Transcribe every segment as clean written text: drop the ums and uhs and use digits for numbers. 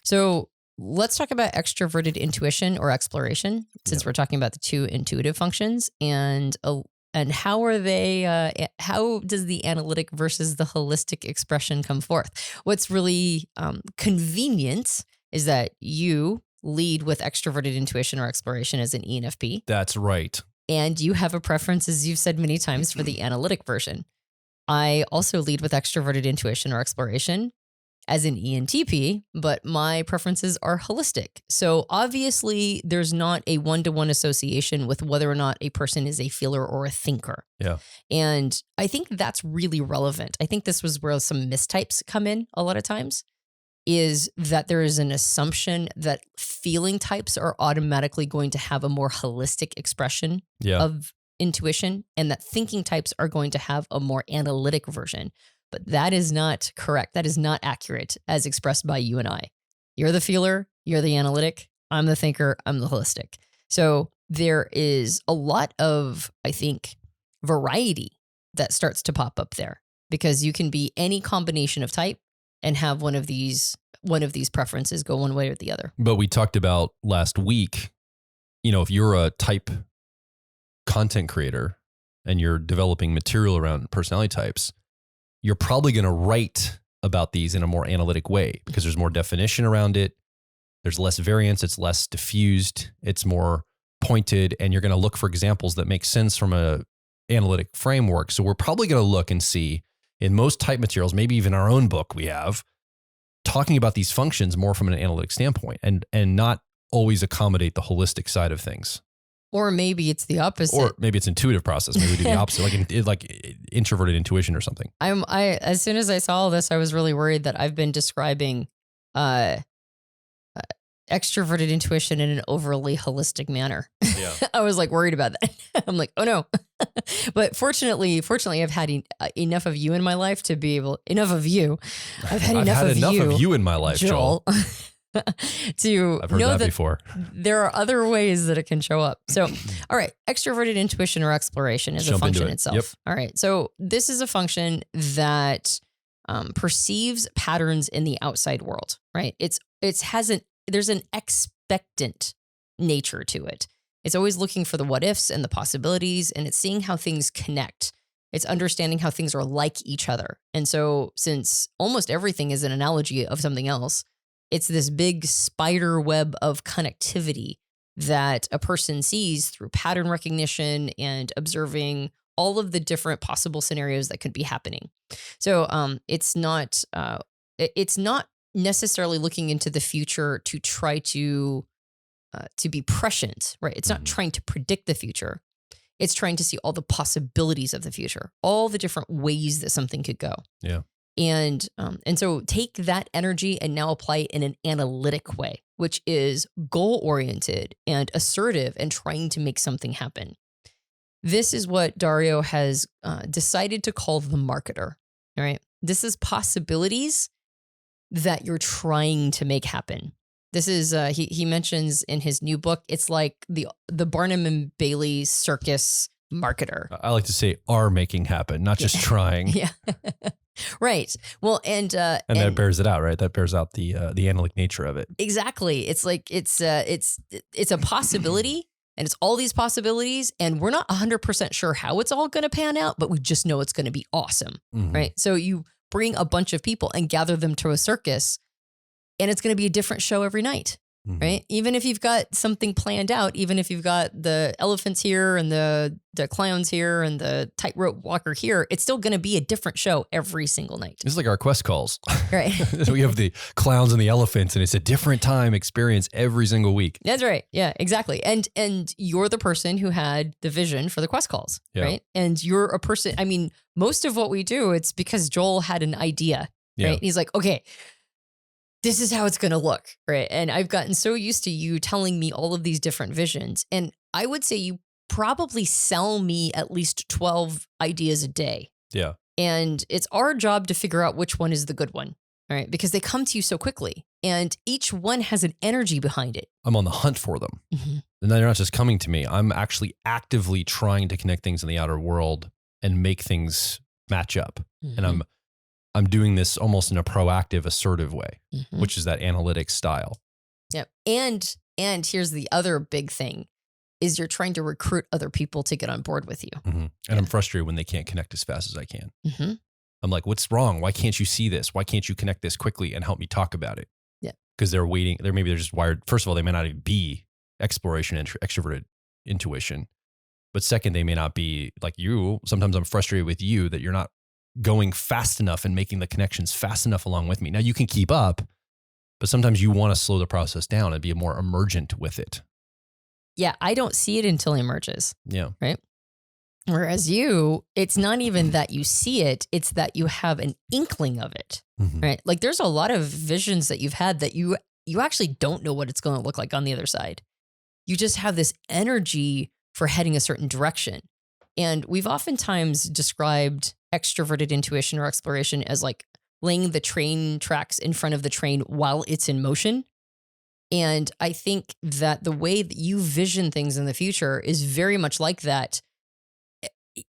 So let's talk about extroverted intuition or exploration, since we're talking about the two intuitive functions, and how are they? How does the analytic versus the holistic expression come forth? What's really convenient is that you lead with extroverted intuition or exploration as an ENFP. That's right. And you have a preference, as you've said many times, for the analytic version. I also lead with extroverted intuition or exploration as an ENTP, but my preferences are holistic. So obviously there's not a one-to-one association with whether or not a person is a feeler or a thinker. Yeah. And I think that's really relevant. I think this was where some mistypes come in a lot of times, is that there is an assumption that feeling types are automatically going to have a more holistic expression of intuition, and that thinking types are going to have a more analytic version. But that is not correct. That is not accurate as expressed by you and I. You're the feeler, you're the analytic, I'm the thinker, I'm the holistic. So there is a lot of, I think, variety that starts to pop up there, because you can be any combination of type and have one of these preferences go one way or the other. But we talked about last week, if you're a type content creator and you're developing material around personality types, you're probably going to write about these in a more analytic way because there's more definition around it. There's less variance. It's less diffused. It's more pointed. And you're going to look for examples that make sense from a analytic framework. So we're probably going to look and see in most type materials, maybe even our own book we have, talking about these functions more from an analytic standpoint and not always accommodate the holistic side of things. Or maybe it's the opposite. Or maybe it's intuitive process. Maybe we do the opposite, like introverted intuition or something. As soon as I saw this, I was really worried that I've been describing extroverted intuition in an overly holistic manner. Yeah. I was like worried about that. I'm like, oh no. But fortunately, I've had enough of you in my life to be able, enough of you. I've had enough of you in my life, Joel. To I've heard know that before. There are other ways that it can show up. So, all right, extroverted intuition or exploration is a function itself. Yep. All right, so this is a function that perceives patterns in the outside world. Right? There's an expectant nature to it. It's always looking for the what ifs and the possibilities, and it's seeing how things connect. It's understanding how things are like each other. And so, since almost everything is an analogy of something else, it's this big spider web of connectivity that a person sees through pattern recognition and observing all of the different possible scenarios that could be happening. So it's not necessarily looking into the future to try to be prescient, right? It's not trying to predict the future. It's trying to see all the possibilities of the future, all the different ways that something could go. Yeah. And so take that energy and now apply it in an analytic way, which is goal-oriented and assertive and trying to make something happen. This is what Dario has decided to call the marketer, all right? This is possibilities that you're trying to make happen. This is, he mentions in his new book, it's like the Barnum and Bailey circus marketer. I like to say are making happen, not just trying. Yeah. Right. Well, and that bears it out, right? That bears out the analytic nature of it. Exactly. It's like it's a possibility, and it's all these possibilities, and we're not 100% sure how it's all going to pan out, but we just know it's going to be awesome, right? So you bring a bunch of people and gather them to a circus, and it's going to be a different show every night. Right? Even if you've got something planned out, even if you've got the elephants here and the clowns here and the tightrope walker here, it's still going to be a different show every single night. It's like our quest calls. Right. We have the clowns and the elephants, and it's a different time experience every single week. That's right. Yeah, exactly. And you're the person who had the vision for the quest calls, right? And you're a person, I mean, most of what we do, it's because Joel had an idea, right? And he's like, okay, this is how it's going to look, right? And I've gotten so used to you telling me all of these different visions. And I would say you probably sell me at least 12 ideas a day. Yeah. And it's our job to figure out which one is the good one, all right? Because they come to you so quickly and each one has an energy behind it. I'm on the hunt for them. And they're not just coming to me. I'm actually actively trying to connect things in the outer world and make things match up. And I'm doing this almost in a proactive, assertive way, Mhm. which is that analytic style. Yep. And here's the other big thing is you're trying to recruit other people to get on board with you. And I'm frustrated when they can't connect as fast as I can. Mm-hmm. I'm like, what's wrong? Why can't you see this? Why can't you connect this quickly and help me talk about it? Yeah. Because they're waiting. Maybe they're just wired. First of all, they may not even be exploration and extroverted intuition. But second, they may not be like you. Sometimes I'm frustrated with you that you're not going fast enough and making the connections fast enough along with me. Now you can keep up, but sometimes you want to slow the process down and be more emergent with it. Yeah, I don't see it until it emerges. Yeah. Right. Whereas you, it's not even that you see it, it's that you have an inkling of it. Mm-hmm. Right. Like there's a lot of visions that you've had that you actually don't know what it's going to look like on the other side. You just have this energy for heading a certain direction. And we've oftentimes described extroverted intuition or exploration as like laying the train tracks in front of the train while it's in motion. And I think that the way that you vision things in the future is very much like that.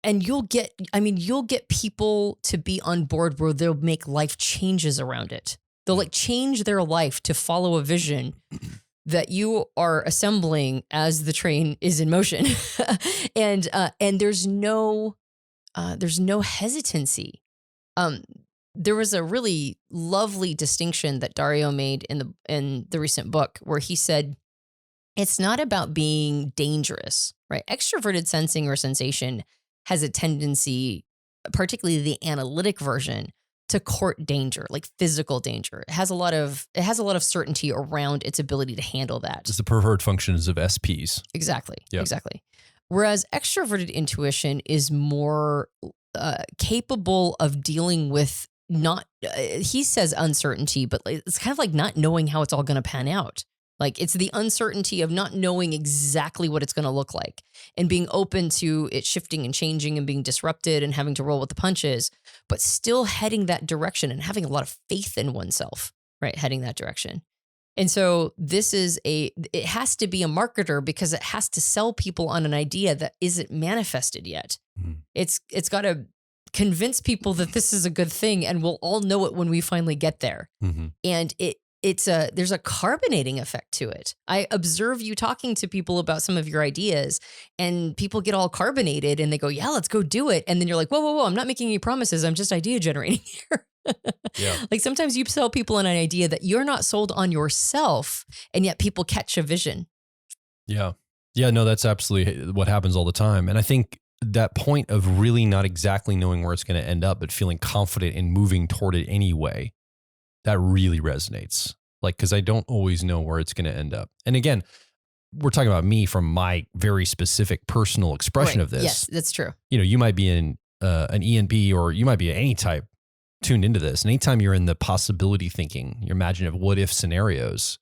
And you'll get people to be on board where they'll make life changes around it. They'll like change their life to follow a vision that you are assembling as the train is in motion. and there's no hesitancy. There was a really lovely distinction that Dario made in the recent book where he said, it's not about being dangerous, right? Extroverted sensing or sensation has a tendency, particularly the analytic version, to court danger, like physical danger. It has a lot of certainty around its ability to handle that. It's the preferred functions of SPs. Exactly. Yep. Exactly. Whereas extroverted intuition is more capable of dealing with he says uncertainty, but it's kind of like not knowing how it's all going to pan out. Like it's the uncertainty of not knowing exactly what it's going to look like and being open to it shifting and changing and being disrupted and having to roll with the punches, but still heading that direction and having a lot of faith in oneself, right? Heading that direction. And so it has to be a marketer because it has to sell people on an idea that isn't manifested yet. Mm-hmm. It's got to convince people that this is a good thing and we'll all know it when we finally get there. Mm-hmm. And there's a carbonating effect to it. I observe you talking to people about some of your ideas and people get all carbonated and they go, yeah, let's go do it. And then you're like, whoa, I'm not making any promises. I'm just idea generating here. Yeah. Like sometimes you sell people on an idea that you're not sold on yourself and yet people catch a vision. Yeah. Yeah, no, that's absolutely what happens all the time. And I think that point of really not exactly knowing where it's going to end up, but feeling confident in moving toward it anyway, that really resonates. Like, because I don't always know where it's going to end up. And again, we're talking about me from my very specific personal expression of this. Yes, that's true. You know, you might be in an ENP or you might be any type tuned into this. And anytime you're in the possibility thinking, your imaginative what if scenarios,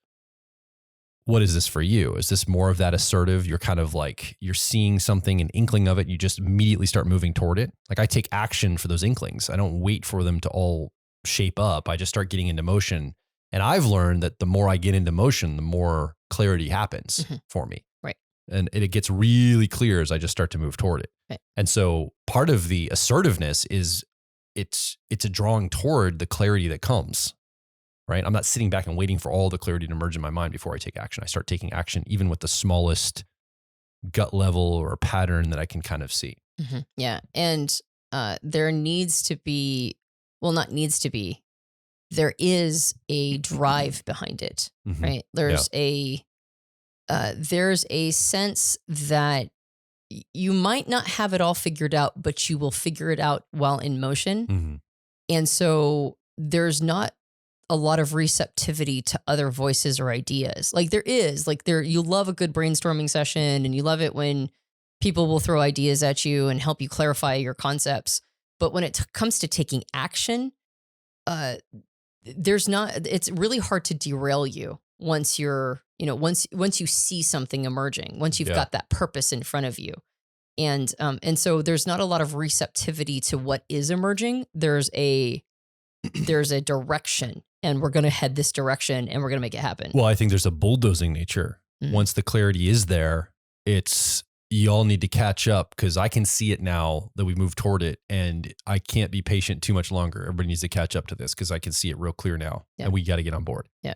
what is this for you? Is this more of that assertive? You're kind of like, you're seeing something, an inkling of it. You just immediately start moving toward it. Like I take action for those inklings. I don't wait for them to all shape up. I just start getting into motion. And I've learned that the more I get into motion, the more clarity happens for me. Right. And it gets really clear as I just start to move toward it. Right. And so part of the assertiveness is it's a drawing toward the clarity that comes, right? I'm not sitting back and waiting for all the clarity to emerge in my mind before I take action. I start taking action even with the smallest gut level or pattern that I can kind of see. Mm-hmm. Yeah. And there needs to be, well, not needs to be, there is a drive behind it, right? There's there's a sense that you might not have it all figured out, but you will figure it out while in motion. Mm-hmm. And so there's not a lot of receptivity to other voices or ideas. Like there is, you love a good brainstorming session and you love it when people will throw ideas at you and help you clarify your concepts. But when it comes to taking action, it's really hard to derail you once you're, once you see something emerging, once you've got that purpose in front of you. And so there's not a lot of receptivity to what is emerging. There's a direction and we're going to head this direction and we're going to make it happen. Well, I think there's a bulldozing nature. Mm-hmm. Once the clarity is there, it's y'all need to catch up because I can see it now that we've moved toward it, and I can't be patient too much longer. Everybody needs to catch up to this because I can see it real clear now, Yeah. and we got to get on board. Yeah.